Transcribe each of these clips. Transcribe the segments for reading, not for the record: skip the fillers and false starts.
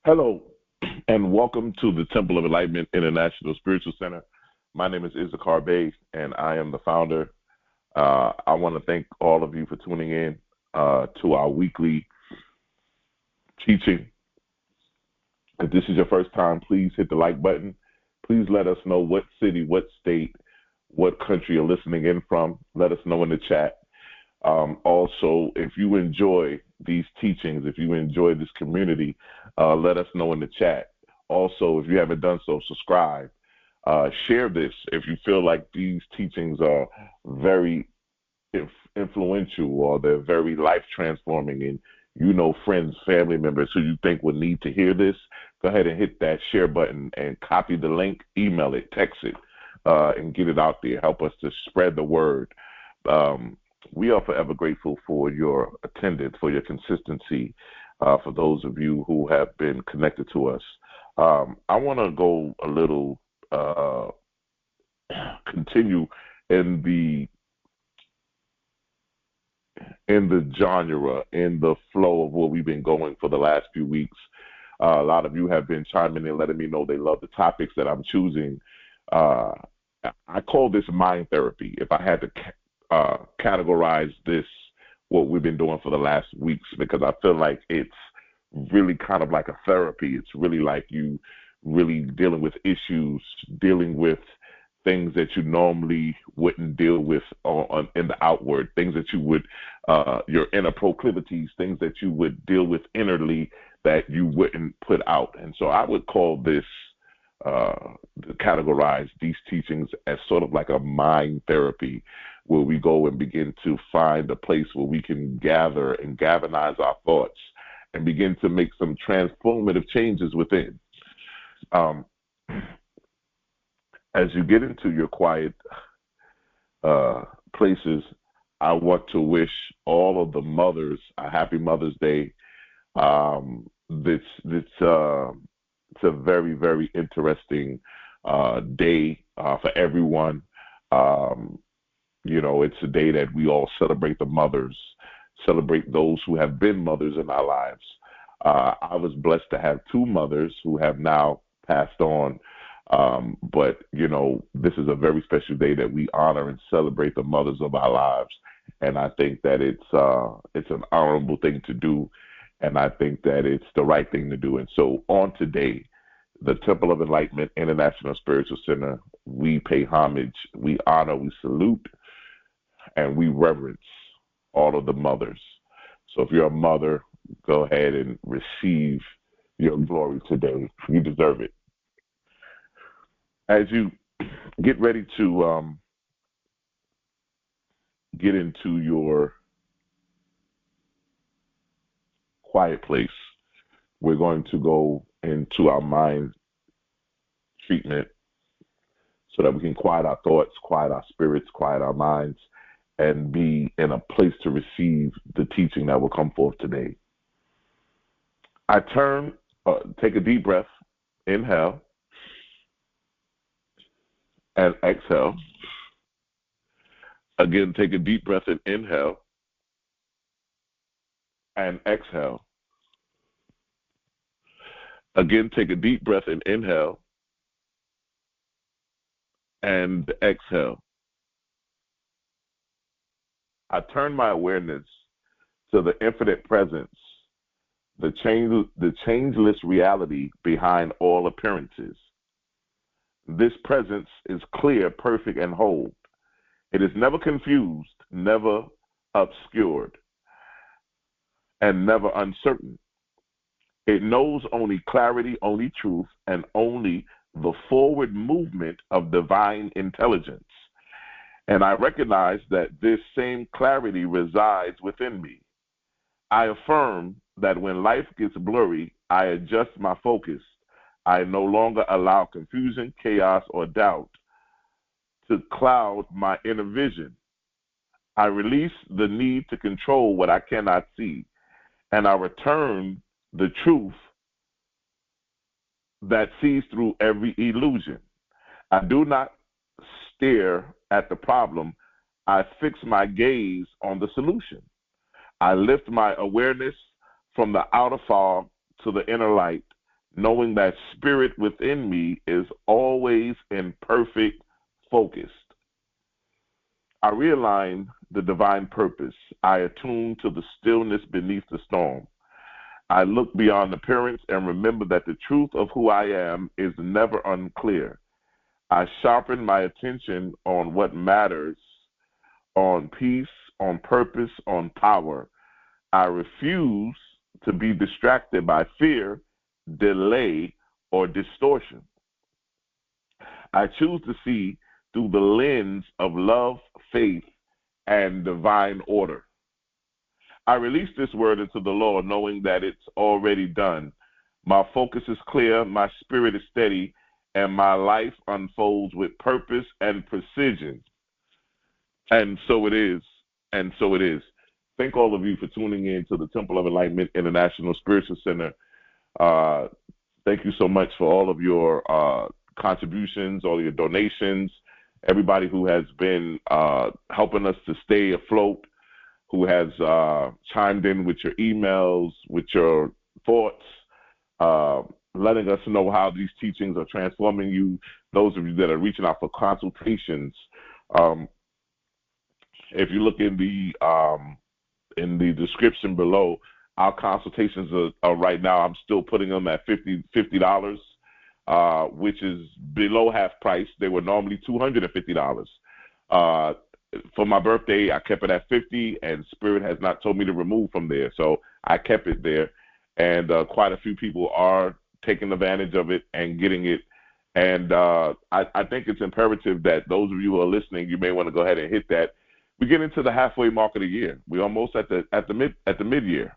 Hello, and welcome to the Temple of Enlightenment International Spiritual Center. My name is Issachar Bey, and I am the founder. I want to thank all of you for tuning in to our weekly teaching. If this is your first time, please hit the like button. Please let us know what city, what state, what country you're listening in from. Let us know in the chat. Also, if you enjoy these teachings, if you enjoy this community, let us know in the chat. Also, if you haven't done so, subscribe. Share this if you feel like these teachings are very influential or they're very life transforming, and you know friends, family members who you think would need to hear this. Go ahead and hit that share button and copy the link, email it, text it, and get it out there. Help us to spread the word. We are forever grateful for your attendance, for your consistency, for those of you who have been connected to us. I want to go a little, continue in the genre, in the flow of what we've been going for the last few weeks. A lot of you have been chiming in, letting me know they love the topics that I'm choosing. I call this mind therapy. If I had to categorize this, what we've been doing for the last weeks, because I feel like it's really kind of like a therapy. It's really like you really dealing with issues, dealing with things that you normally wouldn't deal with in the outward, things that you would, your inner proclivities, things that you would deal with innerly that you wouldn't put out. And so I would call this, categorize these teachings as sort of like a mind therapy, where we go and begin to find a place where we can gather and galvanize our thoughts and begin to make some transformative changes within. As you get into your quiet places, I want to wish all of the mothers a happy Mother's Day. It's a very, very interesting day for everyone. You know, it's a day that we all celebrate the mothers, celebrate those who have been mothers in our lives. I was blessed to have two mothers who have now passed on. But, you know, this is a very special day that we honor and celebrate the mothers of our lives. And I think that it's an honorable thing to do. And I think that it's the right thing to do. And so on today, the Temple of Enlightenment International Spiritual Center, we pay homage, we honor, we salute, and we reverence all of the mothers. So if you're a mother, go ahead and receive your glory today. You deserve it. As you get ready to get into your quiet place, we're going to go into our mind treatment so that we can quiet our thoughts, quiet our spirits, quiet our minds, and be in a place to receive the teaching that will come forth today. I take a deep breath, inhale, and exhale. Again, take a deep breath and inhale, and exhale. Again, take a deep breath and inhale, and exhale. I turn my awareness to the infinite presence, the changeless reality behind all appearances. This presence is clear, perfect, and whole. It is never confused, never obscured, and never uncertain. It knows only clarity, only truth, and only the forward movement of divine intelligence. And I recognize that this same clarity resides within me. I affirm that when life gets blurry, I adjust my focus. I no longer allow confusion, chaos, or doubt to cloud my inner vision. I release the need to control what I cannot see, and I return the truth that sees through every illusion. I do not stare at the problem. I fix my gaze on the solution. I lift my awareness from the outer fog to the inner light, knowing that spirit within me is always in perfect focus. I realign the divine purpose. I attune to the stillness beneath the storm. I look beyond appearance and remember that the truth of who I am is never unclear. I sharpen my attention on what matters, on peace, on purpose, on power. I refuse to be distracted by fear, delay, or distortion. I choose to see through the lens of love, faith, and divine order. I release this word into the Lord, knowing that it's already done. My focus is clear, my spirit is steady, and my life unfolds with purpose and precision. And so it is, and so it is. Thank all of you for tuning in to the Temple of Enlightenment International Spiritual Center. Thank you so much for all of your contributions, all your donations, everybody who has been helping us to stay afloat, who has chimed in with your emails, with your thoughts, letting us know how these teachings are transforming you, those of you that are reaching out for consultations. If you look in the description below, our consultations are right now, I'm still putting them at $50, which is below half price. They were normally $250. For my birthday, I kept it at $50, and Spirit has not told me to remove from there, so I kept it there. And quite a few people are taking advantage of it and getting it. And I think it's imperative that those of you who are listening, you may want to go ahead and hit that. We get into the halfway mark of the year. We're almost at the mid-year.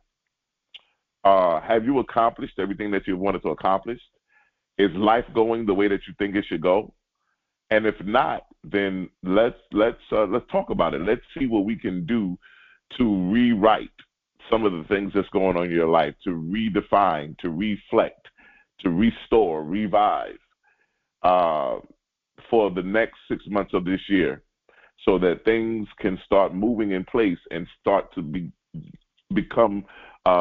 Have you accomplished everything that you wanted to accomplish? Is life going the way that you think it should go? And if not, then let's talk about it. Let's see what we can do to rewrite some of the things that's going on in your life, to redefine, to reflect, to restore, revive for the next 6 months of this year, so that things can start moving in place and start to become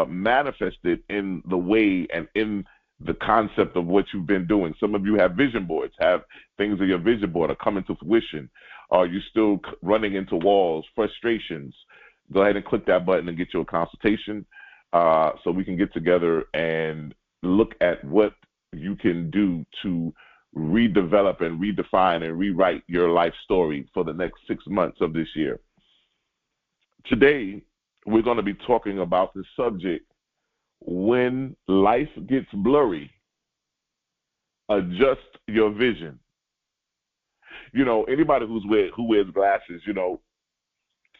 manifested in the way and in the concept of what you've been doing. Some of you have vision boards, have things on your vision board are coming to fruition. Are you still running into walls, frustrations? Go ahead and click that button and get you a consultation so we can get together and look at what you can do to redevelop and redefine and rewrite your life story for the next 6 months of this year. Today, we're going to be talking about the subject, when life gets blurry, adjust your vision. You know, anybody who wears glasses, you know,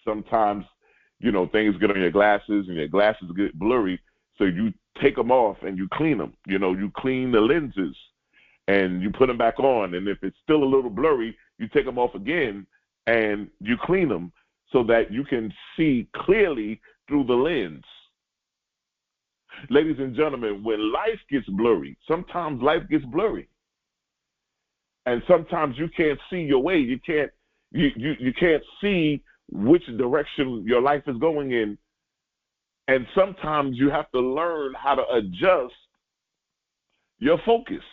sometimes, you know, things get on your glasses and your glasses get blurry, so you take them off and you clean them. You know, you clean the lenses and you put them back on, and if it's still a little blurry, you take them off again and you clean them so that you can see clearly through the lens. Ladies and gentlemen, when life gets blurry, sometimes life gets blurry. And sometimes you can't see your way. You can't see which direction your life is going in. And sometimes you have to learn how to adjust your focus.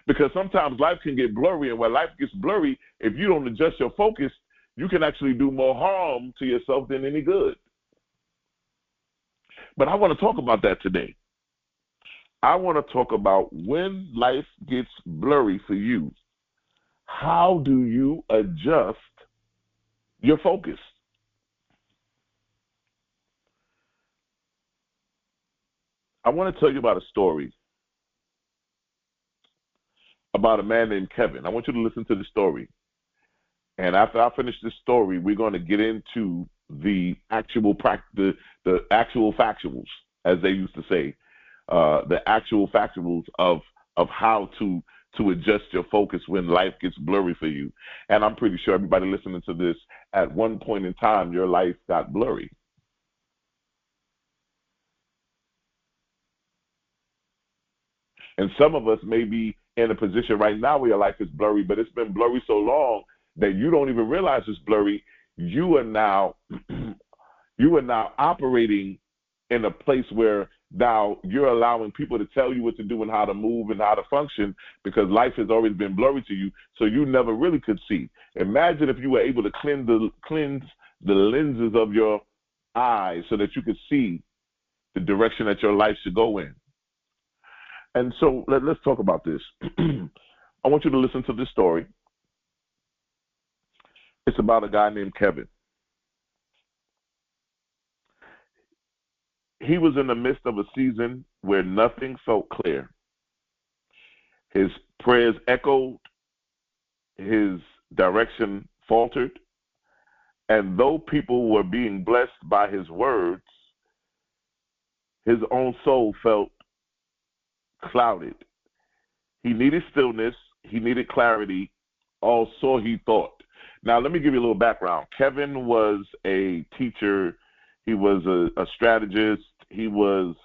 Because sometimes life can get blurry, and when life gets blurry, if you don't adjust your focus, you can actually do more harm to yourself than any good. But I want to talk about that today. I want to talk about when life gets blurry for you, how do you adjust your focus? I want to tell you about a story about a man named Kevin. I want you to listen to the story. And after I finish this story, we're going to get into the actual the actual factuals, as they used to say, the actual factuals of how to adjust your focus when life gets blurry for you. And I'm pretty sure everybody listening to this, at one point in time, your life got blurry. And some of us may be in a position right now where your life is blurry, but it's been blurry so long that you don't even realize it's blurry. You are now operating in a place where Now you're allowing people to tell you what to do and how to move and how to function because life has always been blurry to you, so you never really could see. Imagine if you were able to cleanse the lenses of your eyes so that you could see the direction that your life should go in. And so let's talk about this. I want you to listen to this story. It's about a guy named Kevin. He was in the midst of a season where nothing felt clear. His prayers echoed, his direction faltered, and though people were being blessed by his words, his own soul felt clouded. He needed stillness, he needed clarity, or so he thought. Now, let me give you a little background. Kevin was a teacher, he was a strategist, he was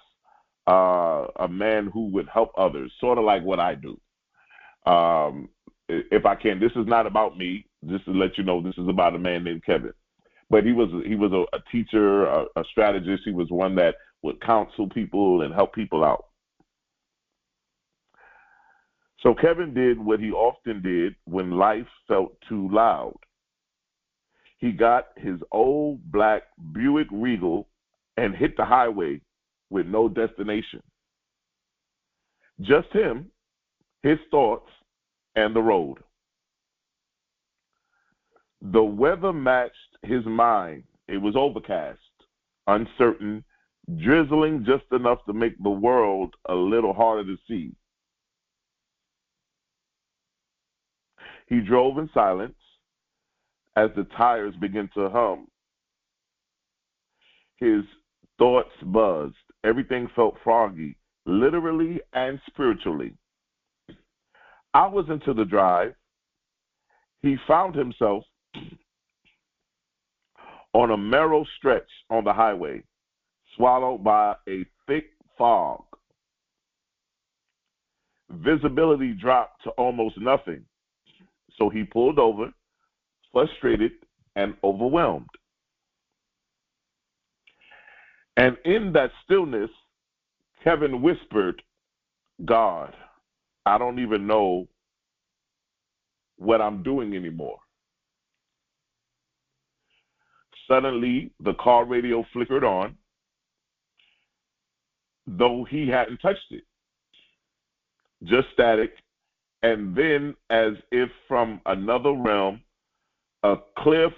a man who would help others, sort of like what I do. If I can, this is not about me, just to let you know, this is about a man named Kevin. But he was a teacher, a strategist. He was one that would counsel people and help people out. So Kevin did what he often did when life felt too loud. He got his old black Buick Regal and hit the highway with no destination. Just him, his thoughts, and the road. The weather matched his mind. It was overcast, uncertain, drizzling just enough to make the world a little harder to see. He drove in silence as the tires began to hum. His thoughts buzzed. Everything felt foggy, literally and spiritually. Hours into the drive, he found himself on a narrow stretch on the highway, swallowed by a thick fog. Visibility dropped to almost nothing, so he pulled over, frustrated and overwhelmed. And in that stillness, Kevin whispered, God, I don't even know what I'm doing anymore. Suddenly, the car radio flickered on, though he hadn't touched it. Just static, and then, as if from another realm, a clear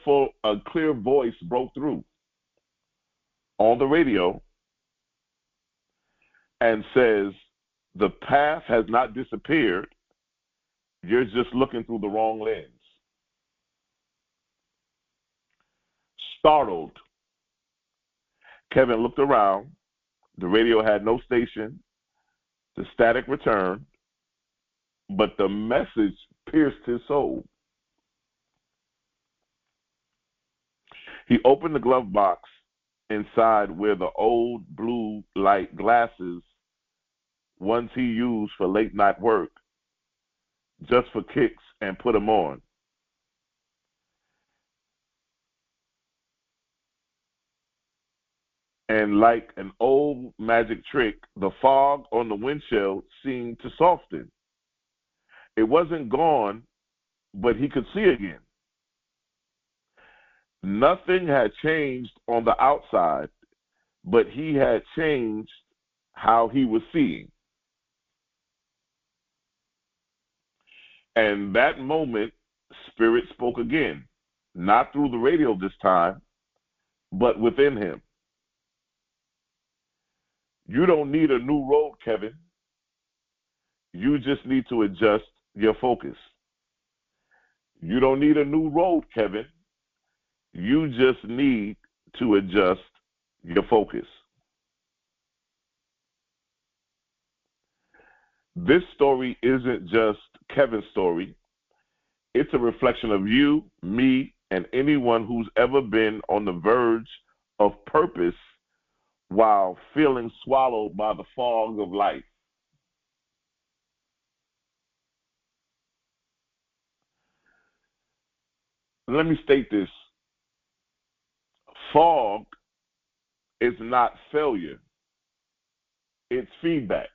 voice broke through on the radio and says, the path has not disappeared. You're just looking through the wrong lens. Startled, Kevin looked around. The radio had no station. The static returned, but the message pierced his soul. He opened the glove box inside where the old blue light glasses, ones he used for late night work, just for kicks, and put them on. And like an old magic trick, the fog on the windshield seemed to soften. It wasn't gone, but he could see again. Nothing had changed on the outside, but he had changed how he was seeing. And that moment, Spirit spoke again, not through the radio this time, but within him. You don't need a new road, Kevin. You just need to adjust your focus. You don't need a new road, Kevin. You just need to adjust your focus. This story isn't just Kevin's story. It's a reflection of you, me, and anyone who's ever been on the verge of purpose while feeling swallowed by the fog of life. Let me state this. Fog is not failure. It's feedback.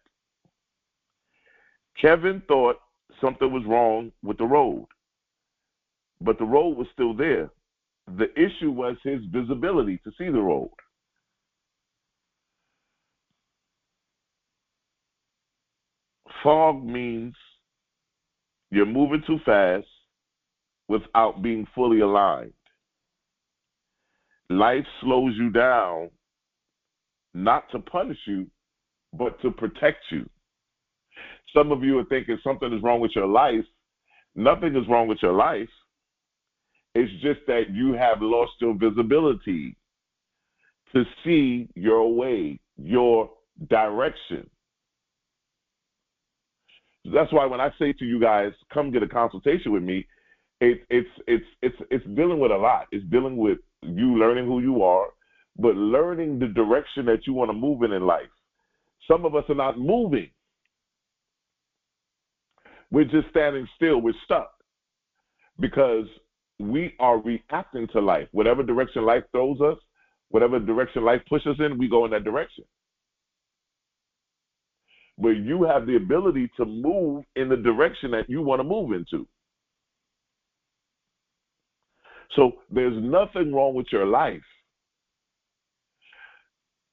Kevin thought something was wrong with the road, but the road was still there. The issue was his visibility to see the road. Fog means you're moving too fast without being fully aligned. Life slows you down not to punish you, but to protect you. Some of you are thinking something is wrong with your life. Nothing is wrong with your life. It's just that you have lost your visibility to see your way, your direction. That's why when I say to you guys, come get a consultation with me, it's dealing with a lot. It's dealing with you learning who you are, but learning the direction that you want to move in life. Some of us are not moving. We're just standing still. We're stuck because we are reacting to life. Whatever direction life throws us, whatever direction life pushes us in, we go in that direction. But you have the ability to move in the direction that you want to move into. So there's nothing wrong with your life.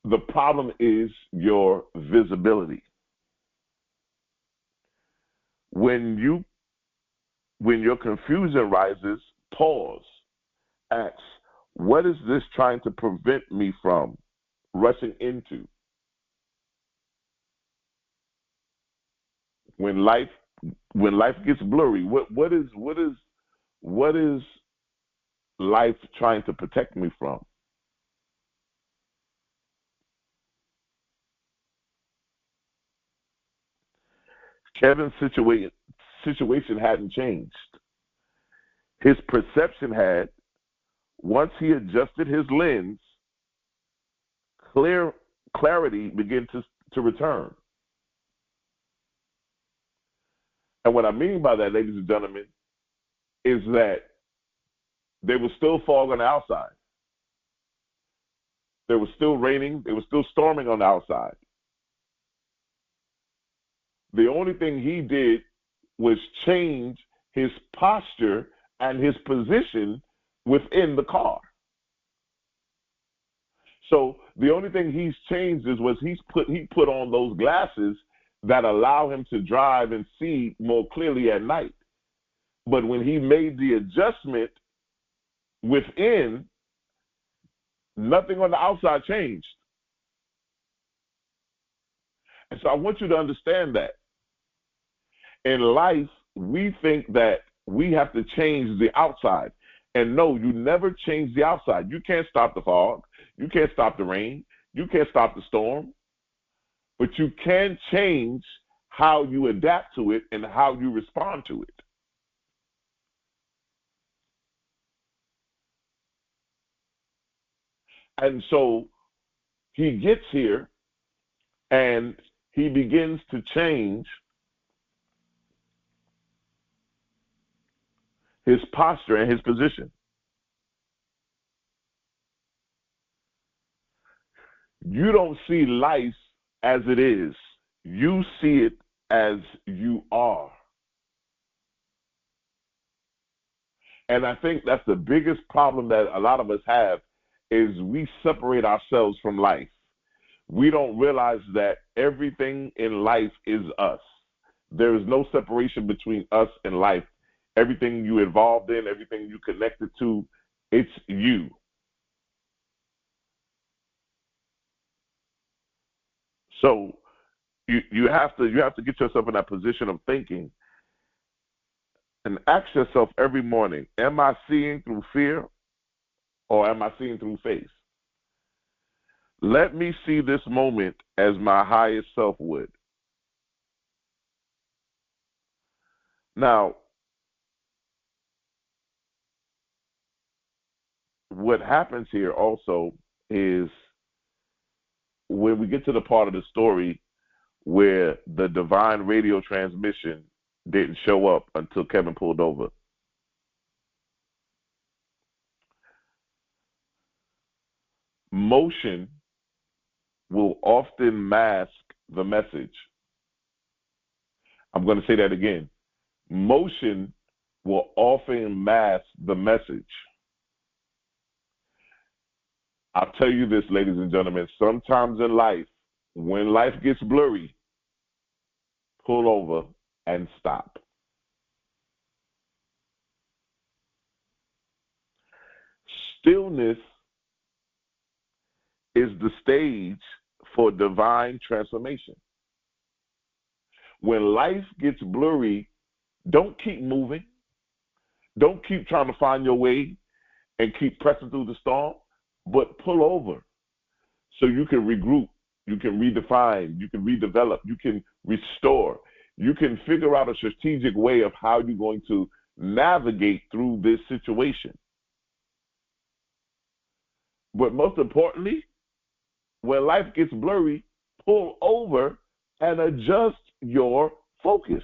The problem is your visibility. When your confusion rises, pause. Ask, what is this trying to prevent me from rushing into? When life gets blurry, what is life trying to protect me from? Kevin's situation hadn't changed. His perception had. Once he adjusted his lens, clarity began to return. And what I mean by that, ladies and gentlemen, is that there was still fog on the outside. There was still raining. It was still storming on the outside. The only thing he did was change his posture and his position within the car. So the only thing he's changed was he put on those glasses that allow him to drive and see more clearly at night. But when he made the adjustment within, nothing on the outside changed. And so I want you to understand that. In life, we think that we have to change the outside. And no, you never change the outside. You can't stop the fog. You can't stop the rain. You can't stop the storm. But you can change how you adapt to it and how you respond to it. And so he gets here and he begins to change his posture and his position. You don't see life as it is. You see it as you are. And I think that's the biggest problem that a lot of us have is we separate ourselves from life. We don't realize that everything in life is us. There is no separation between us and life. Everything you involved in, everything you connected to, it's you. So you have to get yourself in that position of thinking and ask yourself every morning, am I seeing through fear or am I seeing through faith? Let me see this moment as my highest self would. Now, what happens here also is when we get to the part of the story where the divine radio transmission didn't show up until Kevin pulled over. Motion will often mask the message. I'm going to say that again. Motion will often mask the message. I'll tell you this, ladies and gentlemen, sometimes in life, when life gets blurry, pull over and stop. Stillness is the stage for divine transformation. When life gets blurry, don't keep moving. Don't keep trying to find your way and keep pressing through the storm, but pull over so you can regroup, you can redefine, you can redevelop, you can restore. You can figure out a strategic way of how you're going to navigate through this situation. But most importantly, when life gets blurry, pull over and adjust your focus.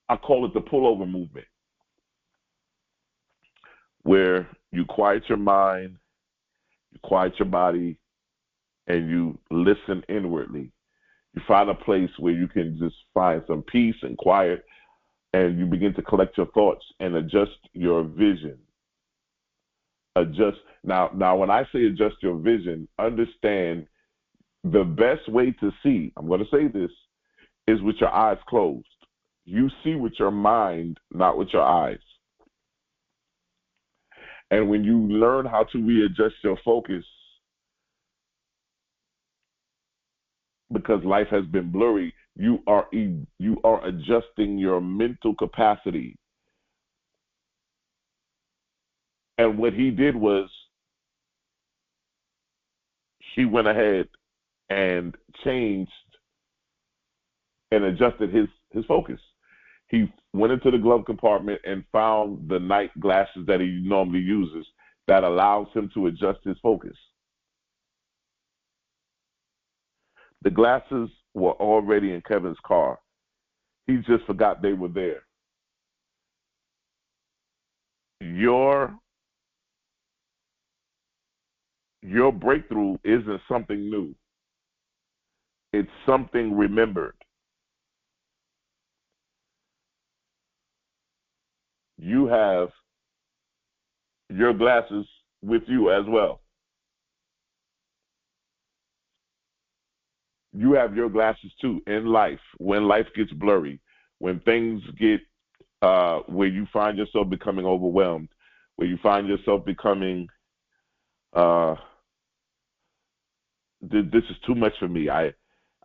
I call it the pullover movement, where you quiet your mind, you quiet your body, and you listen inwardly. You find a place where you can just find some peace and quiet, and you begin to collect your thoughts and adjust your vision. Adjust now. When I say adjust your vision, understand the best way to see. I'm going to say this is with your eyes closed. You see with your mind, not with your eyes. And when you learn how to readjust your focus, because life has been blurry, you are adjusting your mental capacity. And what he did was he went ahead and changed and adjusted his focus. He went into the glove compartment and found the night glasses that he normally uses that allows him to adjust his focus. The glasses were already in Kevin's car. He just forgot they were there. Your breakthrough isn't something new. It's something remembered. You have your glasses with you as well. You have your glasses too in life. When life gets blurry, when things get where you find yourself becoming overwhelmed, where you find yourself becoming this is too much for me. I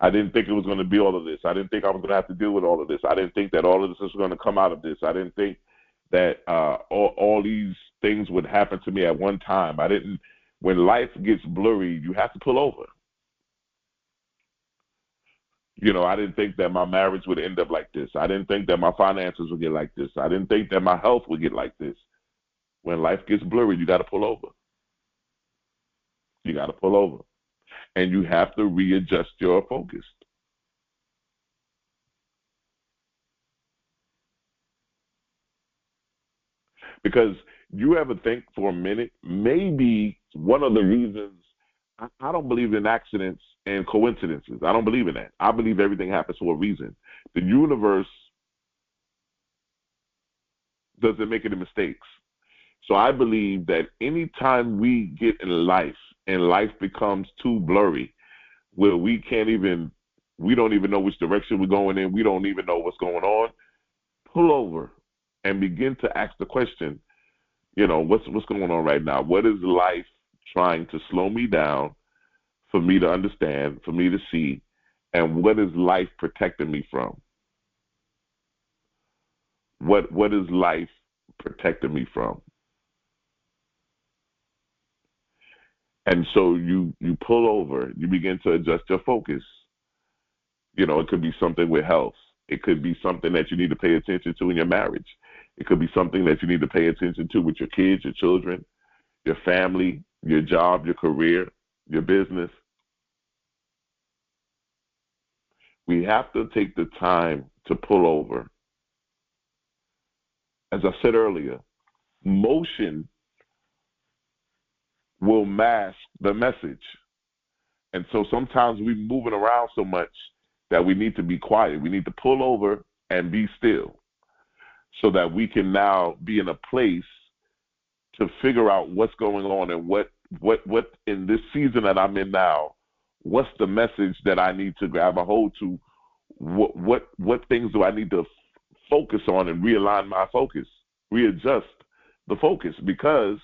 didn't think it was going to be all of this. I didn't think I was going to have to deal with all of this. I didn't think that all of this was going to come out of this. I didn't think that all these things would happen to me at one time. When life gets blurry, you have to pull over. I didn't think that my marriage would end up like this. I didn't think that my finances would get like this. I didn't think that my health would get like this. When life gets blurry, you got to pull over. You got to pull over. And you have to readjust your focus. Because you ever think for a minute, maybe one of the reasons I don't believe in accidents and coincidences. I don't believe in that. I believe everything happens for a reason. The universe doesn't make any mistakes. So I believe that anytime we get in life and life becomes too blurry, where we don't even know which direction we're going in, we don't even know what's going on, pull over and begin to ask the question, what's going on right now? What is life trying to slow me down for me to understand, for me to see, and what is life protecting me from? What is life protecting me from? And so you pull over, you begin to adjust your focus. It could be something with health. It could be something that you need to pay attention to in your marriage. It could be something that you need to pay attention to with your kids, your children, your family, your job, your career, your business. We have to take the time to pull over. As I said earlier, motion will mask the message. And so sometimes we're moving around so much that we need to be quiet. We need to pull over and be still so that we can now be in a place to figure out what's going on and what in this season that I'm in now, what's the message that I need to grab a hold to? What things do I need to focus on and realign my focus, readjust the focus, because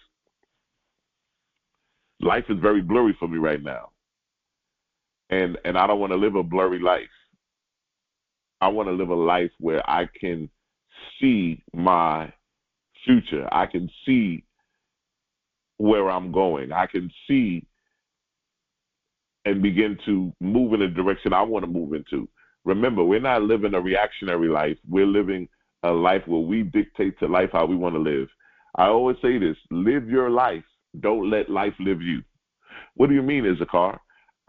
life is very blurry for me right now. And I don't want to live a blurry life. I want to live a life where I can see my future. I can see where I'm going. I can see and begin to move in the direction I want to move into. Remember, we're not living a reactionary life. We're living a life where we dictate to life how we want to live. I always say this: live your life. Don't let life live you. What do you mean, Issachar?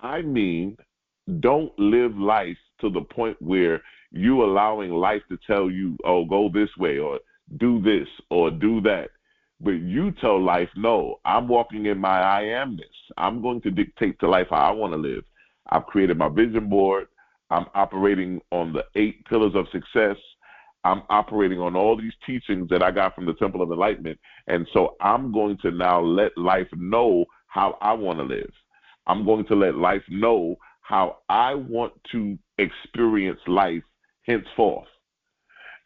I mean, don't live life to the point where you allowing life to tell you, oh, go this way or do this or do that. But you tell life, no, I'm walking in my I amness. I'm going to dictate to life how I want to live. I've created my vision board. I'm operating on the 8 pillars of success. I'm operating on all these teachings that I got from the Temple of Enlightenment. And so I'm going to now let life know how I want to live. I'm going to let life know how I want to experience life henceforth.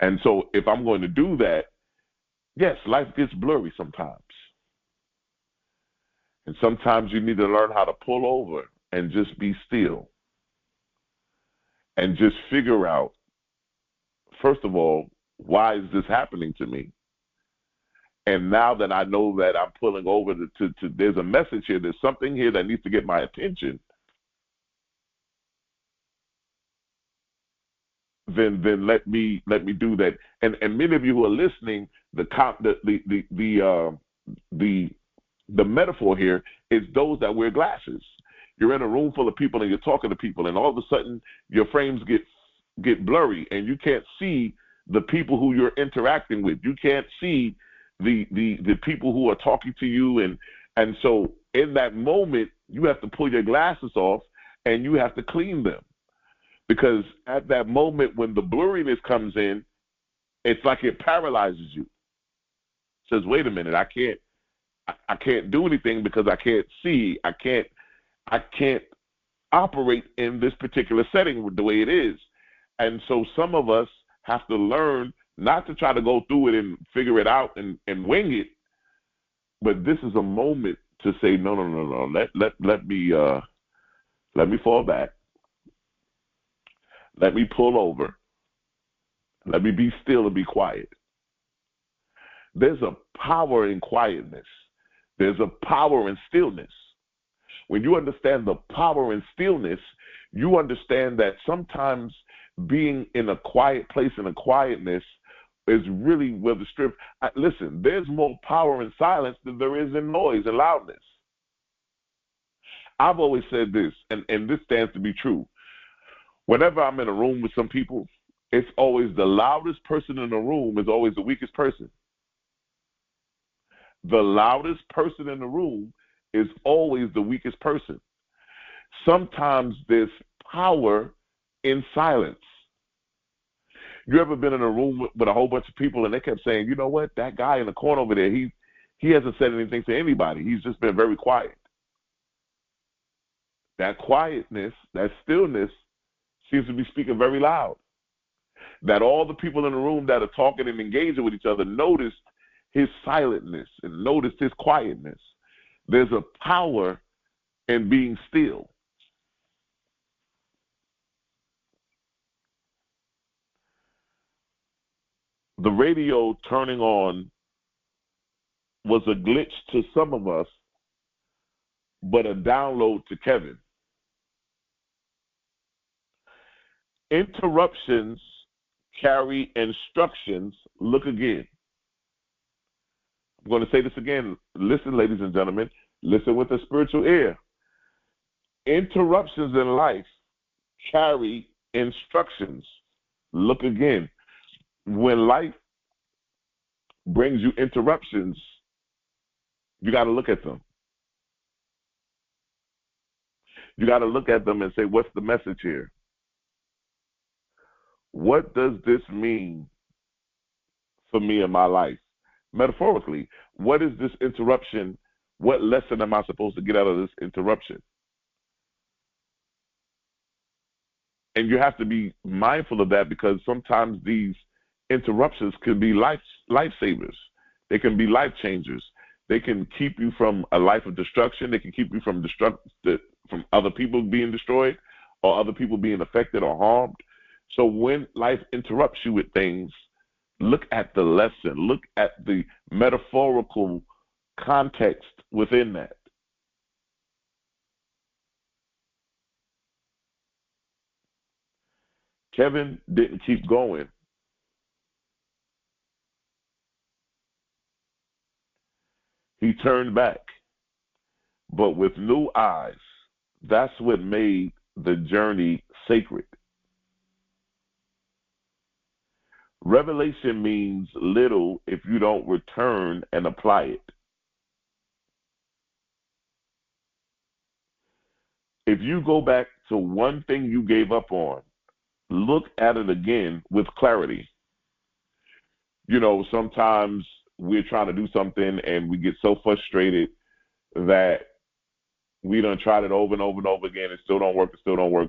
And so if I'm going to do that, yes, life gets blurry sometimes. And sometimes you need to learn how to pull over and just be still and just figure out, first of all, why is this happening to me? And now that I know that I'm pulling over to there's a message here, there's something here that needs to get my attention, then let me do that. And many of you who are listening, the metaphor here is those that wear glasses. You're in a room full of people and you're talking to people, and all of a sudden your frames get blurry and you can't see the people who you're interacting with. You can't see the people who are talking to you, and so in that moment you have to pull your glasses off and you have to clean them. Because at that moment when the blurriness comes in, it's like it paralyzes you. It says, wait a minute, I can't do anything because I can't see. I can't operate in this particular setting the way it is. And so some of us have to learn not to try to go through it and figure it out and wing it, but this is a moment to say, no. Let me fall back. Let me pull over. Let me be still and be quiet. There's a power in quietness. There's a power in stillness. When you understand the power in stillness, you understand that sometimes being in a quiet place, in a quietness, is really where the strength. Listen, there's more power in silence than there is in noise and loudness. I've always said this, and this stands to be true. Whenever I'm in a room with some people, it's always the loudest person in the room is always the weakest person. The loudest person in the room is always the weakest person. Sometimes there's power in silence. You ever been in a room with a whole bunch of people and they kept saying, you know what, that guy in the corner over there, he hasn't said anything to anybody. He's just been very quiet. That quietness, that stillness seems to be speaking very loud. That all the people in the room that are talking and engaging with each other noticed his silentness and noticed his quietness. There's a power in being still. The radio turning on was a glitch to some of us, but a download to Kevin. Interruptions carry instructions. Look again. I'm going to say this again. Listen, ladies and gentlemen. Listen with a spiritual ear. Interruptions in life carry instructions. Look again. When life brings you interruptions, you got to look at them. You got to look at them and say, what's the message here? What does this mean for me in my life? Metaphorically, what is this interruption? What lesson am I supposed to get out of this interruption? And you have to be mindful of that, because sometimes these interruptions can be lifesavers. They can be life changers. They can keep you from a life of destruction. They can keep you from from other people being destroyed or other people being affected or harmed. So when life interrupts you with things, look at the lesson. Look at the metaphorical context within that. Kevin didn't keep going. He turned back, but with new eyes. That's what made the journey sacred. Revelation means little if you don't return and apply it. If you go back to one thing you gave up on, look at it again with clarity. You know, sometimes we're trying to do something and we get so frustrated that we done tried it over and over and over again. It still don't work.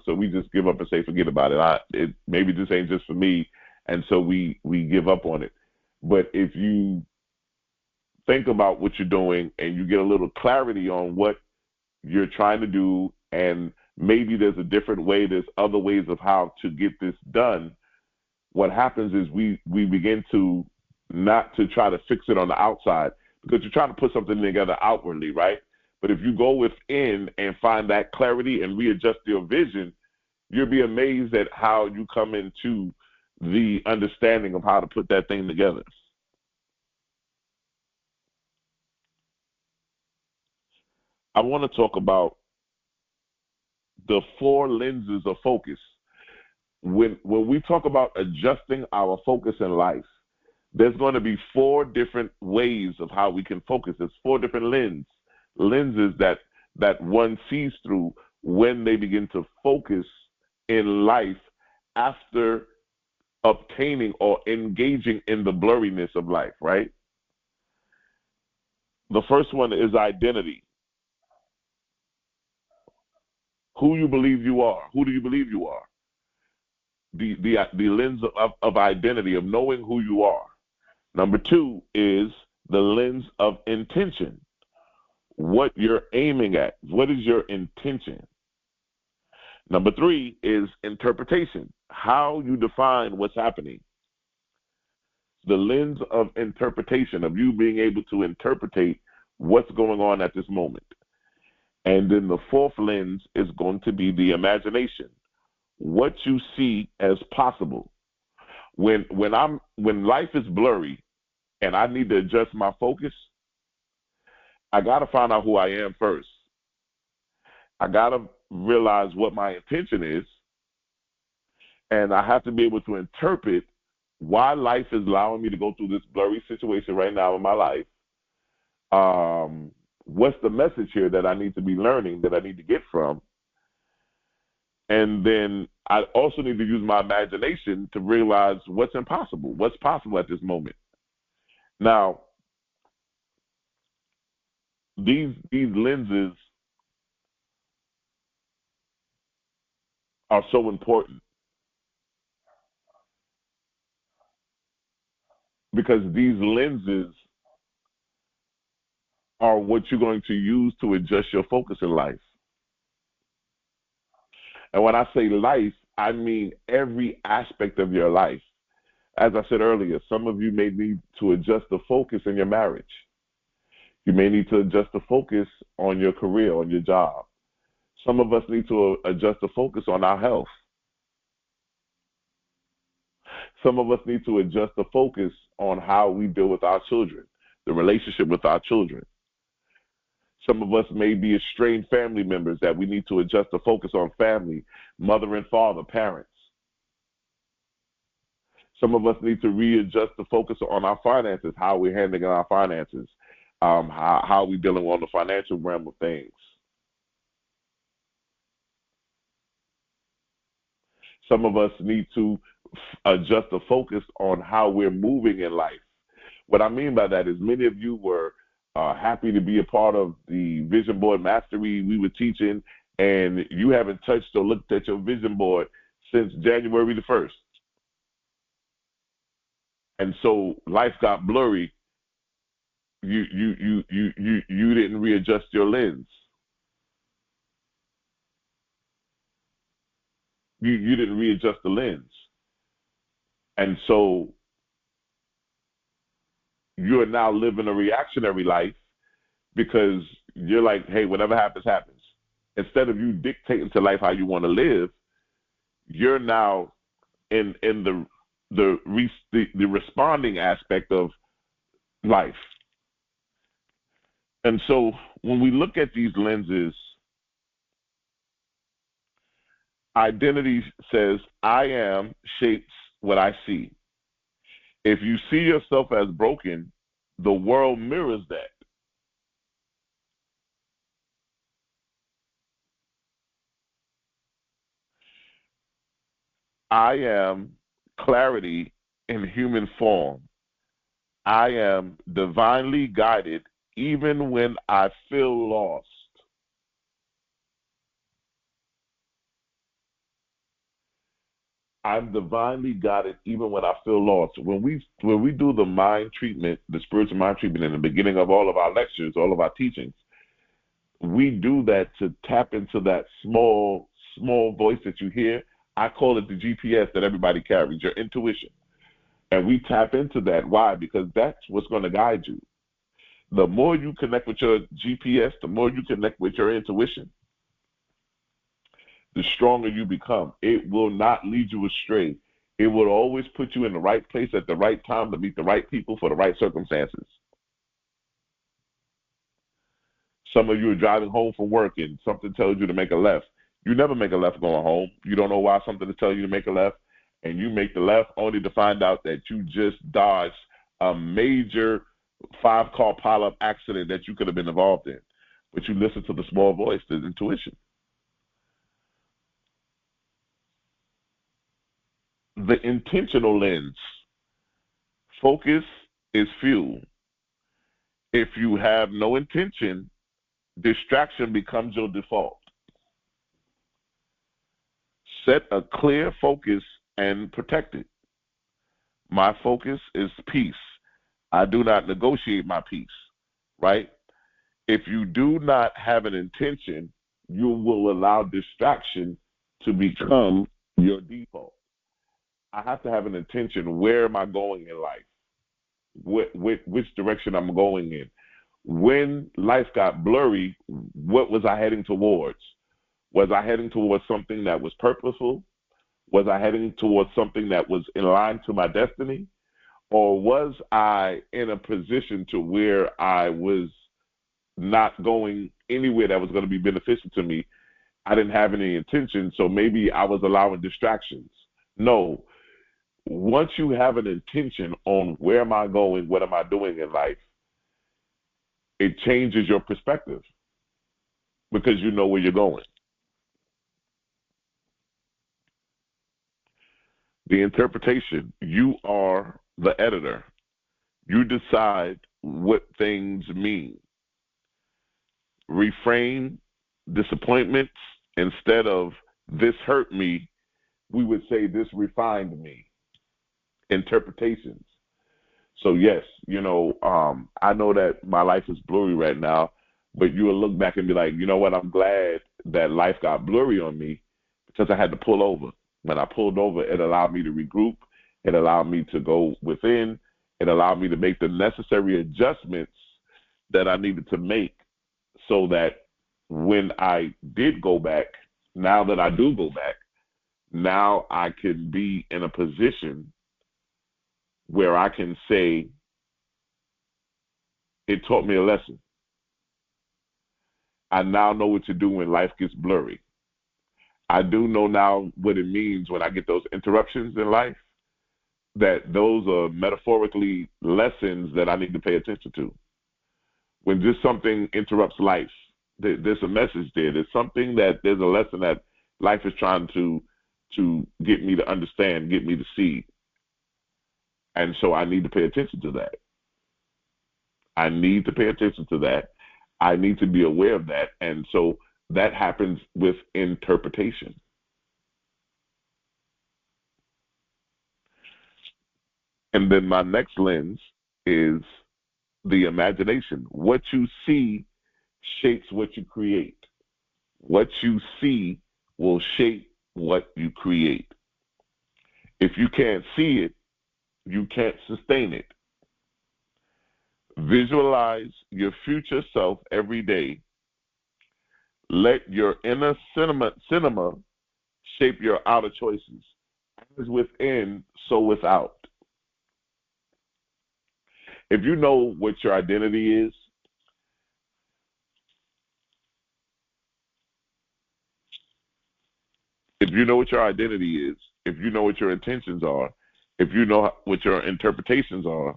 So we just give up and say, forget about it. Maybe this ain't just for me. And so we give up on it. But if you think about what you're doing and you get a little clarity on what you're trying to do, and maybe there's a different way, there's other ways of how to get this done, what happens is we begin to not to try to fix it on the outside, because you're trying to put something together outwardly, right? But if you go within and find that clarity and readjust your vision, you'll be amazed at how you come into the understanding of how to put that thing together. I want to talk about the 4 lenses of focus. When we talk about adjusting our focus in life, there's going to be 4 different ways of how we can focus. There's 4 different lenses that one sees through when they begin to focus in life after obtaining or engaging in the blurriness of life, right? The first one is identity. Who you believe you are. Who do you believe you are? The lens of identity, of knowing who you are. Number 2 is the lens of intention. What you're aiming at. What is your intention? Number 3 is interpretation. How you define what's happening. The lens of interpretation, of you being able to interpretate what's going on at this moment. And then the 4th lens is going to be the imagination. What you see as possible. When life is blurry and I need to adjust my focus, I got to find out who I am first. I got to realize what my intention is, and I have to be able to interpret why life is allowing me to go through this blurry situation right now in my life. What's the message here that I need to be learning, that I need to get from? And then I also need to use my imagination to realize what's impossible, what's possible at this moment. Now, these lenses are so important, because these lenses are what you're going to use to adjust your focus in life. And when I say life, I mean every aspect of your life. As I said earlier, some of you may need to adjust the focus in your marriage. You may need to adjust the focus on your career, on your job. Some of us need to adjust the focus on our health. Some of us need to adjust the focus on how we deal with our children, the relationship with our children. Some of us may be estranged family members that we need to adjust the focus on family, mother and father, parents. Some of us need to readjust the focus on our finances, how we're handling our finances, how we're dealing on the financial realm of things. Some of us need to adjust the focus on how we're moving in life. What I mean by that is many of you were happy to be a part of the vision board mastery we were teaching, and you haven't touched or looked at your vision board since January the 1st. And so life got blurry. You didn't readjust your lens. You didn't readjust the lens. And so you're now living a reactionary life because you're like, hey, whatever happens, happens. Instead of you dictating to life how you want to live, you're now in the responding aspect of life. And so when we look at these lenses, identity says, I am shapes what I see. If you see yourself as broken, the world mirrors that. I am clarity in human form. I am divinely guided even when I feel lost. I'm divinely guided even when I feel lost. When we do the mind treatment, the spiritual mind treatment in the beginning of all of our lectures, all of our teachings, we do that to tap into that small voice that you hear. I call it the GPS that everybody carries, your intuition. And we tap into that. Why? Because that's what's going to guide you. The more you connect with your GPS, the more you connect with your intuition, the stronger you become. It will not lead you astray. It will always put you in the right place at the right time to meet the right people for the right circumstances. Some of you are driving home from work and something tells you to make a left. You never make a left going home. You don't know why something is telling you to make a left, and you make the left only to find out that you just dodged a major 5-car pileup accident that you could have been involved in. But you listen to the small voice, the intuition. The intentional lens. Focus is fuel. If you have no intention, distraction becomes your default. Set a clear focus and protect it. My focus is peace. I do not negotiate my peace, right? If you do not have an intention, you will allow distraction to become your default. I have to have an intention. Where am I going in life? Which direction I'm going in? When life got blurry, what was I heading towards? Was I heading towards something that was purposeful? Was I heading towards something that was in line to my destiny? Or was I in a position to where I was not going anywhere that was going to be beneficial to me? I didn't have any intention, so maybe I was allowing distractions. No. Once you have an intention on where am I going, what am I doing in life, it changes your perspective because you know where you're going. The interpretation, you are the editor. You decide what things mean. Reframe disappointments. Instead of this hurt me, we would say this refined me. Interpretations. So yes, I know that my life is blurry right now, but you will look back and be like, you know what, I'm glad that life got blurry on me because I had to pull over. When I pulled over, it allowed me to regroup. It allowed me to go within. It allowed me to make the necessary adjustments that I needed to make so that when I did go back, now that I do go back, now I can be in a position where I can say, it taught me a lesson. I now know what to do when life gets blurry. I do know now what it means when I get those interruptions in life. that those are metaphorically lessons that I need to pay attention to. When just something interrupts life, there's a message there. There's a lesson that life is trying to get me to understand, get me to see. And so I need to pay attention to that. I need to pay attention to that. I need to be aware of that. And so that happens with interpretation. And then my next lens is the imagination. What you see shapes what you create. What you see will shape what you create. If you can't see it, you can't sustain it. Visualize your future self every day. Let your inner cinema shape your outer choices. As within, so without. If you know what your identity is, if you know what your identity is, if you know what your intentions are, if you know what your interpretations are,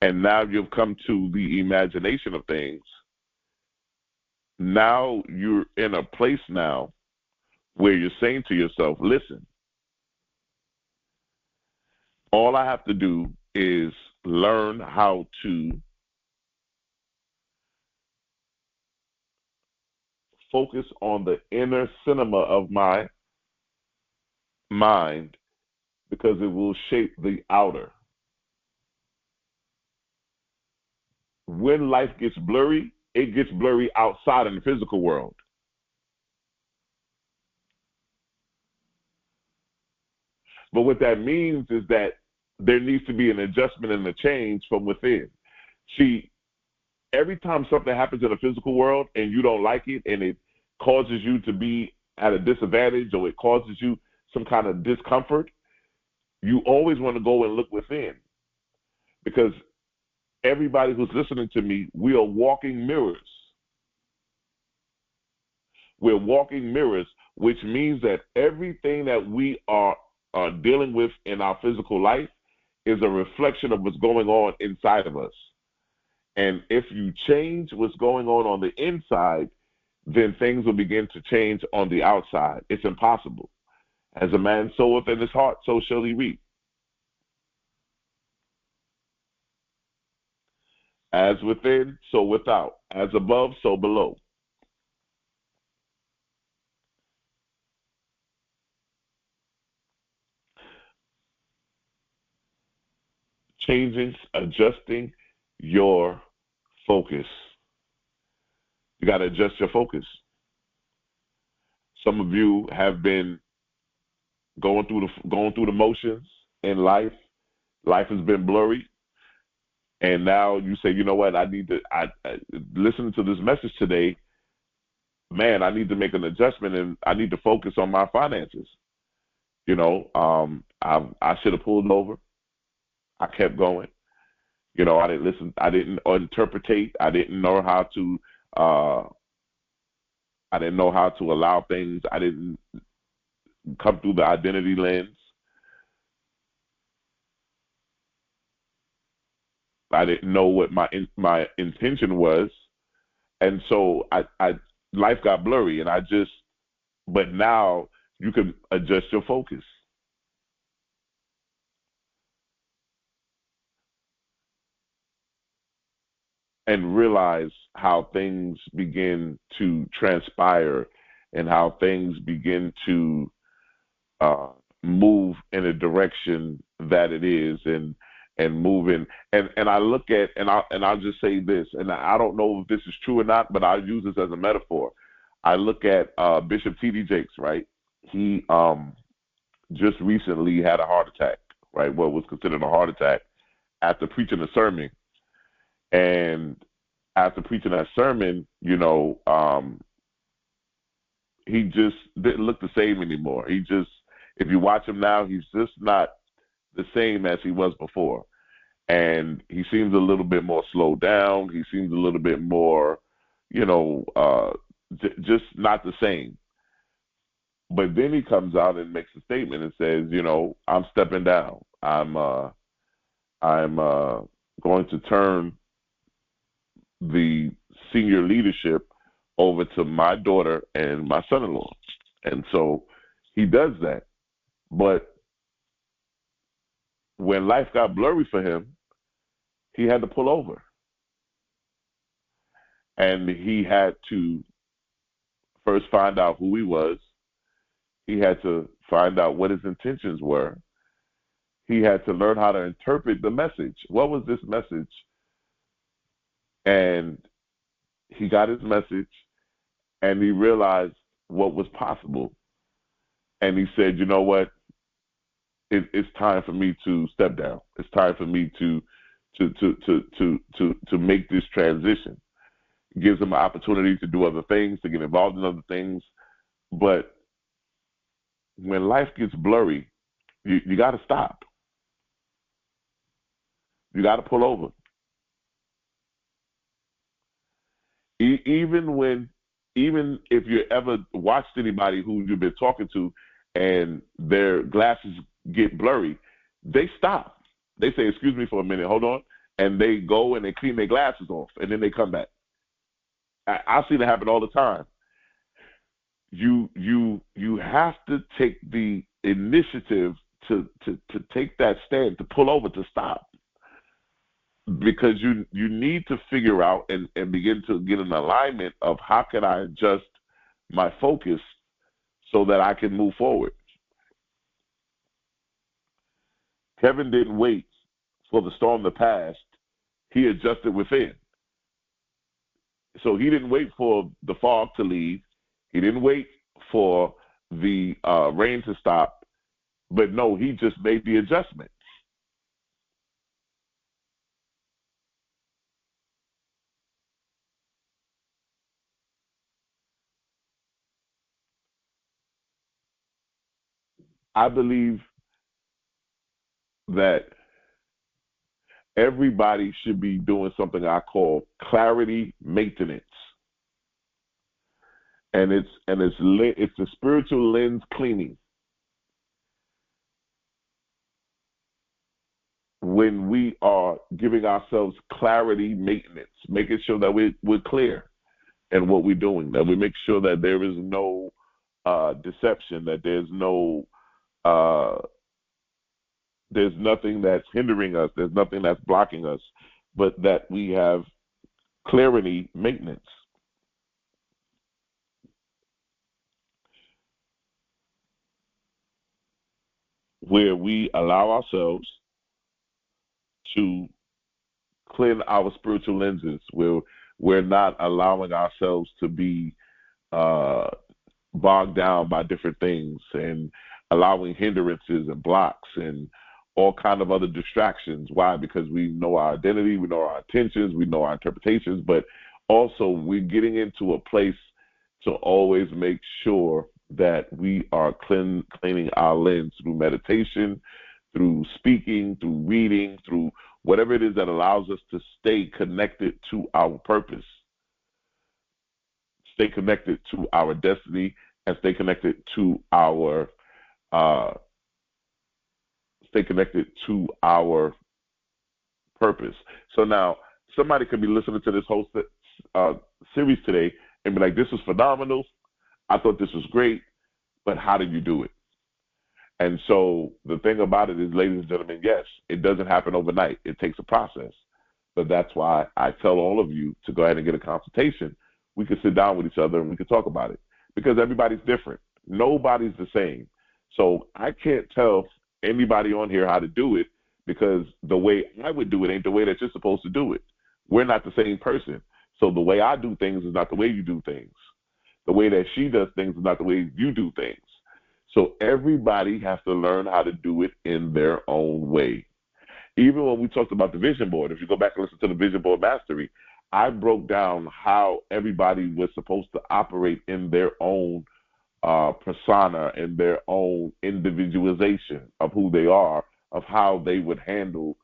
and now you've come to the imagination of things, now you're in a place now where you're saying to yourself, listen, all I have to do is learn how to focus on the inner cinema of my mind because it will shape the outer. When life gets blurry, it gets blurry outside in the physical world. But what that means is that there needs to be an adjustment and a change from within. See, every time something happens in the physical world and you don't like it and it causes you to be at a disadvantage or it causes you some kind of discomfort, you always want to go and look within. Because everybody who's listening to me, we are walking mirrors. We're walking mirrors, which means that everything that we are dealing with in our physical life is a reflection of what's going on inside of us. And if you change what's going on the inside, then things will begin to change on the outside. It's impossible. As a man soweth in his heart, so shall he reap. As within, so without. As above, so below. Changing, adjusting your focus. You got to adjust your focus. Some of you have been going through the motions in life. Life has been blurry, and now you say, you know what? I listen to this message today. Man, I need to make an adjustment, and I need to focus on my finances. You know, I should have pulled over. I kept going. You know, I didn't listen. I didn't interpretate. I didn't know how to. I didn't know how to allow things. I didn't come through the identity lens. I didn't know what my intention was, and so life got blurry, and But now you can adjust your focus. And realize how things begin to transpire and how things begin to move in a direction that it is and moving. And I look at I'll just say this, and I don't know if this is true or not, but I'll use this as a metaphor. I look at Bishop T.D. Jakes, right? He just recently had a heart attack, right? What was considered a heart attack after preaching a sermon. And after preaching that sermon, you know, he just didn't look the same anymore. If you watch him now, he's just not the same as he was before. And he seems a little bit more slowed down. He seems a little bit more, you know, just not the same. But then he comes out and makes a statement and says, you know, I'm stepping down. I'm going to turn the senior leadership over to my daughter and my son-in-law. And so he does that. But when life got blurry for him, he had to pull over. And he had to first find out who he was. He had to find out what his intentions were. He had to learn how to interpret the message. What was this message? And he got his message, and he realized what was possible. And he said, you know what? It's time for me to step down. It's time for me to make this transition. It gives him an opportunity to do other things, to get involved in other things. But when life gets blurry, you got to stop. You got to pull over. Even if you ever watched anybody who you've been talking to and their glasses get blurry, they stop. They say, excuse me for a minute, hold on. And they go and they clean their glasses off, and then they come back. I see that happen all the time. You have to take the initiative to take that stand, to pull over, to stop. Because you need to figure out and begin to get an alignment of how can I adjust my focus so that I can move forward. Kevin didn't wait for the storm to pass. He adjusted within. So he didn't wait for the fog to leave. He didn't wait for the rain to stop. But no, he just made the adjustment. I believe that everybody should be doing something I call clarity maintenance. And it's the spiritual lens cleaning. When we are giving ourselves clarity maintenance, making sure that we're clear in what we're doing, that we make sure that there is no deception, that there's nothing that's hindering us, there's nothing that's blocking us, but that we have clarity maintenance. Where we allow ourselves to clean our spiritual lenses, where we're not allowing ourselves to be bogged down by different things and allowing hindrances and blocks and all kind of other distractions. Why? Because we know our identity, we know our intentions, we know our interpretations, but also we're getting into a place to always make sure that we are cleaning our lens through meditation, through speaking, through reading, through whatever it is that allows us to stay connected to our purpose, stay connected to our destiny, and stay connected to our purpose. So now somebody could be listening to this whole series today and be like, "This was phenomenal. I thought this was great, but how did you do it?" And so the thing about it is, ladies and gentlemen, yes, it doesn't happen overnight. It takes a process. But that's why I tell all of you to go ahead and get a consultation. We can sit down with each other and we can talk about it, because everybody's different. Nobody's the same. So I can't tell anybody on here how to do it, because the way I would do it ain't the way that you're supposed to do it. We're not the same person. So the way I do things is not the way you do things. The way that she does things is not the way you do things. So everybody has to learn how to do it in their own way. Even when we talked about the vision board, if you go back and listen to the vision board mastery, I broke down how everybody was supposed to operate in their own persona, in their own individualization of who they are, of how they would handle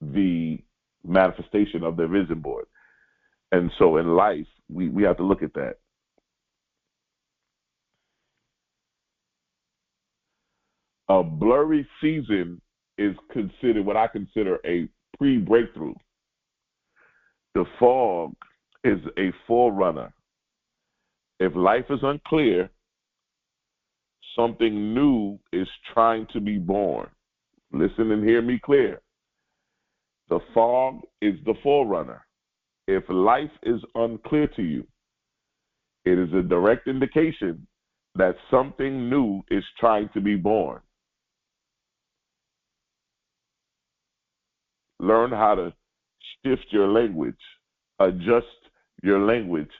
the manifestation of their vision board. And so in life, we have to look at that. A blurry season is considered what I consider a pre-breakthrough. The fog is a forerunner. If life is unclear, something new is trying to be born. Listen and hear me clear. The fog is the forerunner. If life is unclear to you, it is a direct indication that something new is trying to be born. Learn how to shift your language, adjust your language.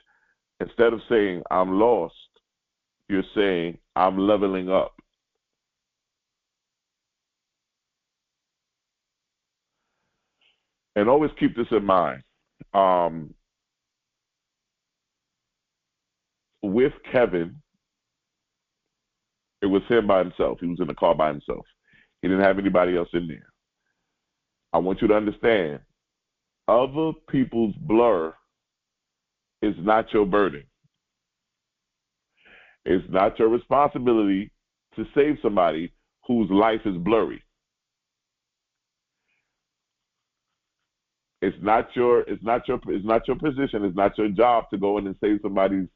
Instead of saying, I'm lost, you're saying, I'm leveling up. And always keep this in mind. With Kevin, it was him by himself. He was in the car by himself. He didn't have anybody else in there. I want you to understand, other people's blur is not your burden. It's not your responsibility to save somebody whose life is blurry. It's not your position. It's not your job to go in and save somebody's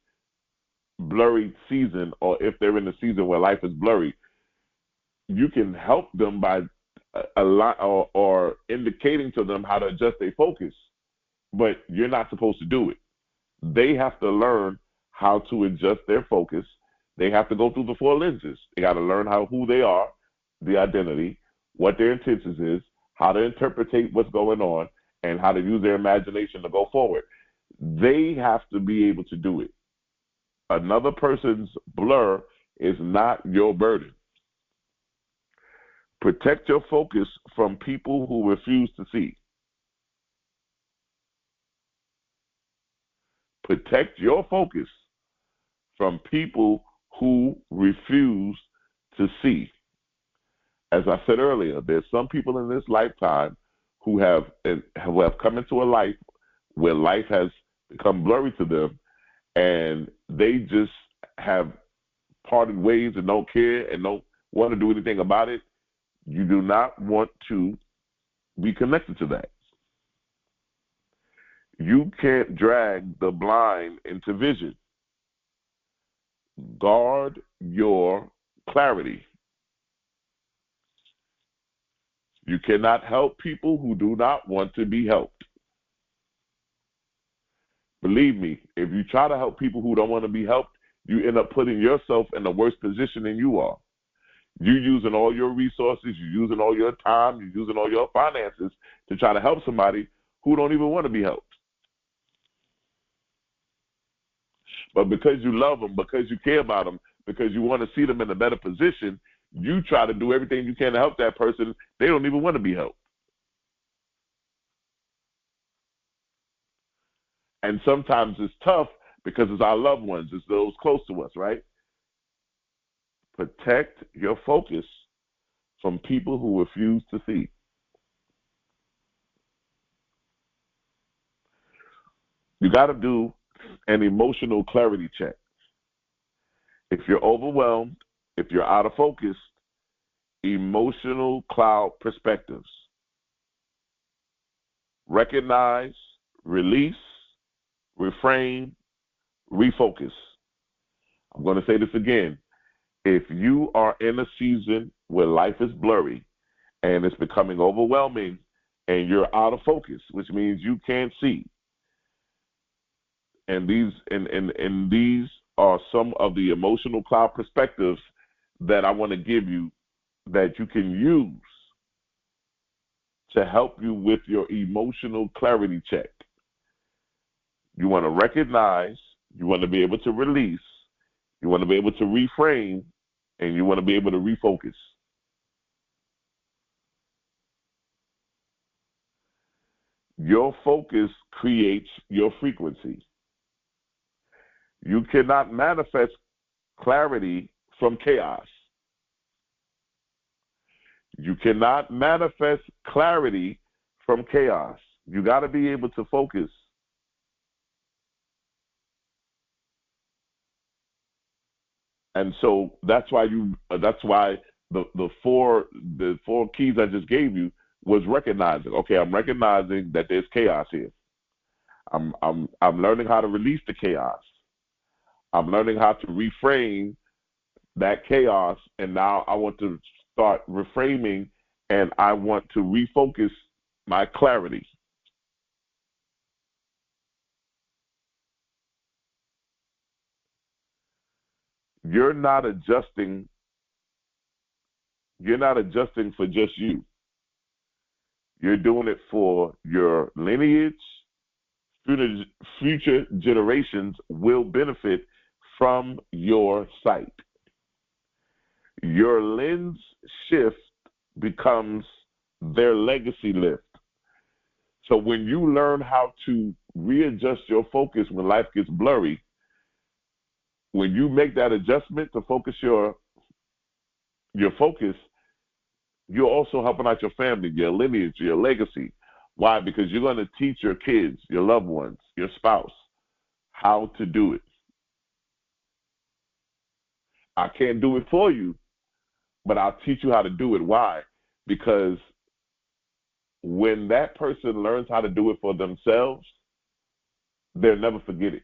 blurry season, or if they're in a season where life is blurry. You can help them by a lot or indicating to them how to adjust their focus, but you're not supposed to do it. They have to learn how to adjust their focus. They have to go through the four lenses. They got to learn who they are, the identity, what their intentions is, how to interpret what's going on, and how to use their imagination to go forward. They have to be able to do it. Another person's blur is not your burden. Protect your focus from people who refuse to see. Protect your focus from people who refuse to see. As I said earlier, there's some people in this lifetime who have come into a life where life has become blurry to them, and they just have parted ways and don't care and don't want to do anything about it. You do not want to be connected to that. You can't drag the blind into vision. Guard your clarity. You cannot help people who do not want to be helped. Believe me, if you try to help people who don't want to be helped, you end up putting yourself in a worse position than you are. You're using all your resources, you're using all your time, you're using all your finances to try to help somebody who don't even want to be helped. But because you love them, because you care about them, because you want to see them in a better position, you try to do everything you can to help that person. They don't even want to be helped. And sometimes it's tough because it's our loved ones, it's those close to us, right? Protect your focus from people who refuse to see. You got to do an emotional clarity check. If you're overwhelmed, if you're out of focus, emotional cloud perspectives. Recognize, release, reframe, refocus. I'm going to say this again. If you are in a season where life is blurry and it's becoming overwhelming and you're out of focus, which means you can't see, and these are some of the emotional cloud perspectives that I want to give you that you can use to help you with your emotional clarity check. You want to recognize, you want to be able to release, you want to be able to reframe, and you want to be able to refocus. Your focus creates your frequency. You cannot manifest clarity from chaos. You cannot manifest clarity from chaos. You got to be able to focus. And so that's why the four keys I just gave you was recognizing. Okay, I'm recognizing that there's chaos here. I'm learning how to release the chaos. I'm learning how to reframe that chaos, and now I want to start reframing, and I want to refocus my clarity. You're not adjusting. You're not adjusting for just you. You're doing it for your lineage. Future generations will benefit from your sight. Your lens shift becomes their legacy lift. So when you learn how to readjust your focus when life gets blurry, when you make that adjustment to focus your focus, you're also helping out your family, your lineage, your legacy. Why? Because you're going to teach your kids, your loved ones, your spouse, how to do it. I can't do it for you, but I'll teach you how to do it. Why? Because when that person learns how to do it for themselves, they'll never forget it.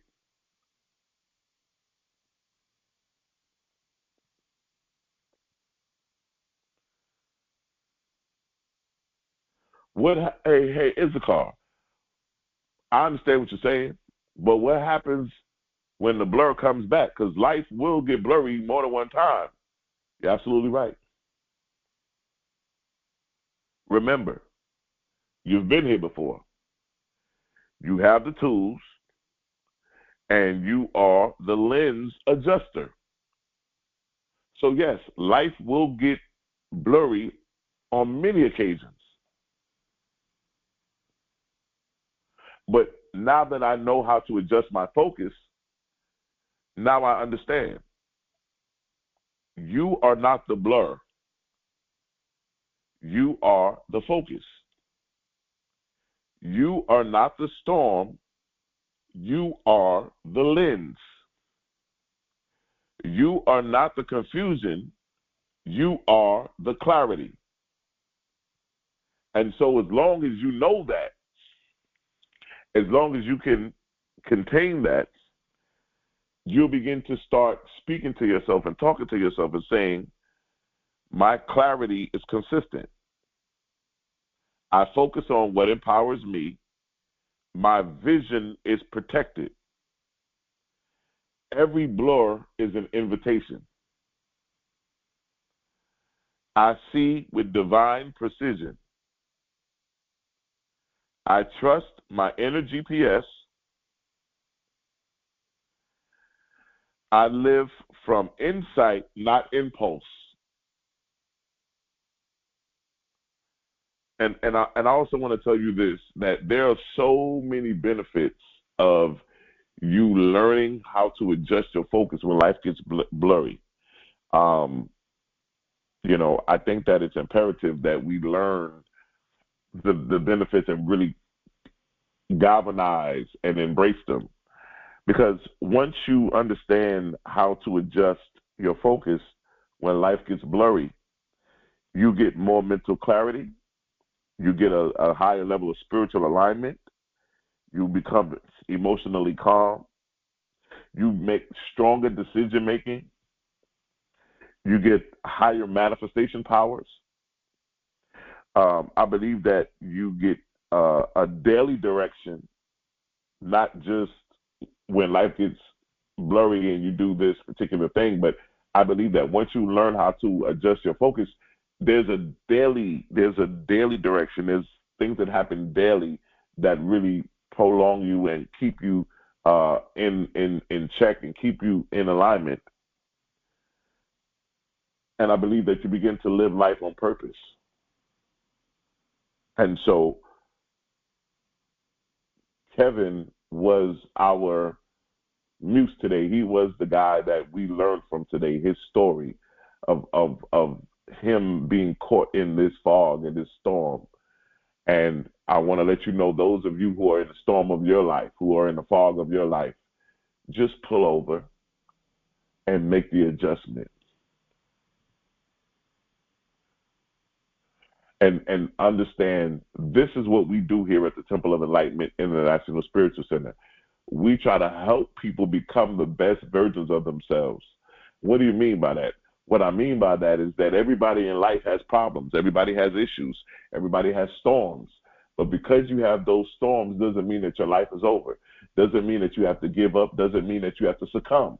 Hey, Issachar, I understand what you're saying, but what happens when the blur comes back? Because life will get blurry more than one time. You're absolutely right. Remember, you've been here before. You have the tools, and you are the lens adjuster. So, yes, life will get blurry on many occasions. But now that I know how to adjust my focus, now I understand. You are not the blur. You are the focus. You are not the storm. You are the lens. You are not the confusion. You are the clarity. And so as long as you know that, as long as you can contain that, you'll begin to start speaking to yourself and talking to yourself and saying, my clarity is consistent. I focus on what empowers me. My vision is protected. Every blur is an invitation. I see with divine precision. I trust my inner GPS. I live from insight, not impulse. And I also want to tell you this, that there are so many benefits of you learning how to adjust your focus when life gets blurry. Um, I think that it's imperative that we learn the benefits and really galvanize and embrace them. Because once you understand how to adjust your focus when life gets blurry, you get more mental clarity, you get a higher level of spiritual alignment, you become emotionally calm, you make stronger decision making, you get higher manifestation powers. I believe that you get a daily direction, not just when life gets blurry and you do this particular thing, but I believe that once you learn how to adjust your focus, there's a daily direction. There's things that happen daily that really prolong you and keep you in check and keep you in alignment. And I believe that you begin to live life on purpose. And so Kevin was our muse today. He was the guy that we learned from today, his story of him being caught in this fog, in this storm. And I want to let you know, those of you who are in the storm of your life, who are in the fog of your life, just pull over and make the adjustment. and understand this is what we do here at the Temple of Enlightenment International Spiritual Center. We try to help people become the best versions of themselves. What do you mean by that? What I mean by that is that everybody in life has problems. Everybody has issues. Everybody has storms. But because you have those storms doesn't mean that your life is over. Doesn't mean that you have to give up. Doesn't mean that you have to succumb.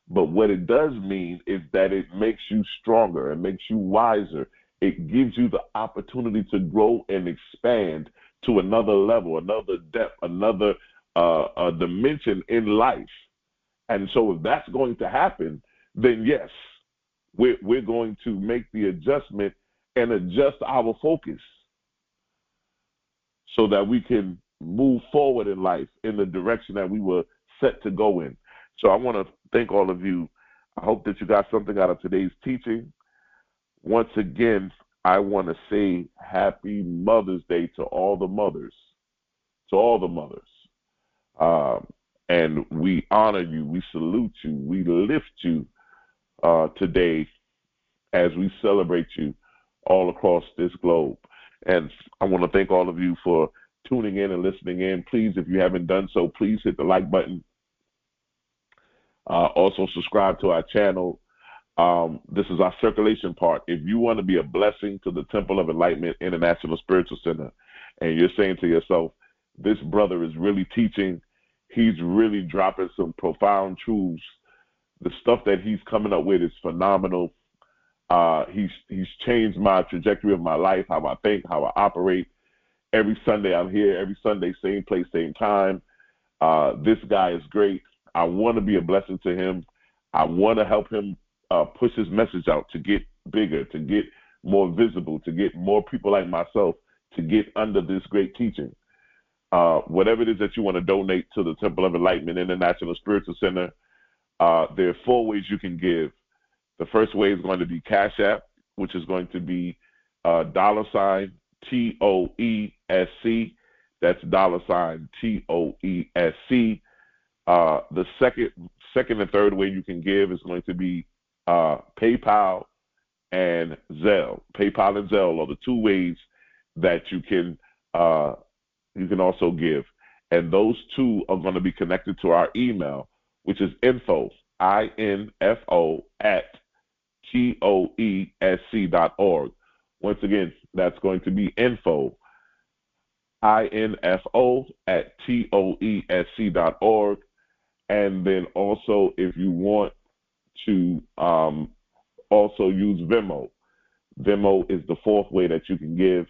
But what it does mean is that it makes you stronger. It makes you wiser. It gives you the opportunity to grow and expand to another level, another depth, another dimension in life. And so if that's going to happen, then yes, we're going to make the adjustment and adjust our focus so that we can move forward in life in the direction that we were set to go in. So I want to thank all of you. I hope that you got something out of today's teaching. Once again, I want to say happy Mother's Day to all the mothers, and we honor you, we salute you, we lift you today as we celebrate you all across this globe. And I want to thank all of you for tuning in and listening in. Please, if you haven't done so, please hit the like button. Also subscribe to our channel. This is our circulation part. If you want to be a blessing to the Temple of Enlightenment International Spiritual Center, and you're saying to yourself, this brother is really teaching, he's really dropping some profound truths. The stuff that he's coming up with is phenomenal. He's changed my trajectory of my life, how I think, how I operate. Every Sunday I'm here, every Sunday, same place, same time. This guy is great. I want to be a blessing to him. I want to help him push his message out to get bigger, to get more visible, to get more people like myself to get under this great teaching. Whatever it is that you want to donate to the Temple of Enlightenment International Spiritual Center, there are 4 ways you can give. The first way is going to be Cash App, which is going to be $TOESC. That's $TOESC. The second and third way you can give is going to be PayPal and Zelle. PayPal and Zelle are the 2 ways that you can also give. And those 2 are going to be connected to our email, which is info, INFO, @TOESC.org. Once again, that's going to be info, INFO, @TOESC.org. And then also, if you want to also use Venmo, Venmo is the 4th way that you can give.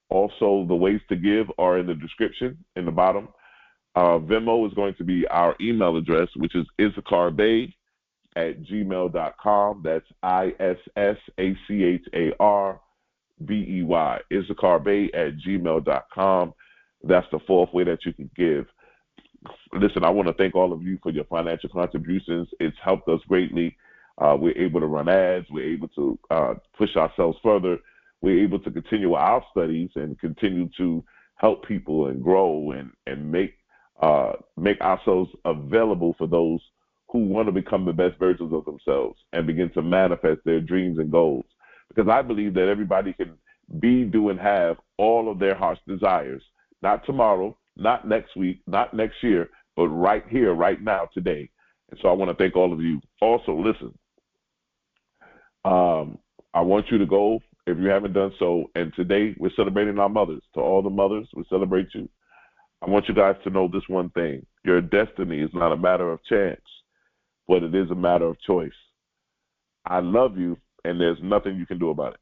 Also, the ways to give are in the description in the bottom. Venmo is going to be our email address, which is Issachar Bey @gmail.com. That's ISSACHARBEY, Issachar Bey @gmail.com. That's the 4th way that you can give. Listen, I want to thank all of you for your financial contributions. It's helped us greatly. We're able to run ads. We're able to push ourselves further. We're able to continue our studies and continue to help people and grow and make ourselves available for those who want to become the best versions of themselves and begin to manifest their dreams and goals. Because I believe that everybody can be, do, and have all of their heart's desires. Not tomorrow, not next week, not next year, but right here, right now, today. And so I want to thank all of you. Also, listen, I want you to go, if you haven't done so, and today we're celebrating our mothers. To all the mothers, we celebrate you. I want you guys to know this one thing. Your destiny is not a matter of chance, but it is a matter of choice. I love you, and there's nothing you can do about it.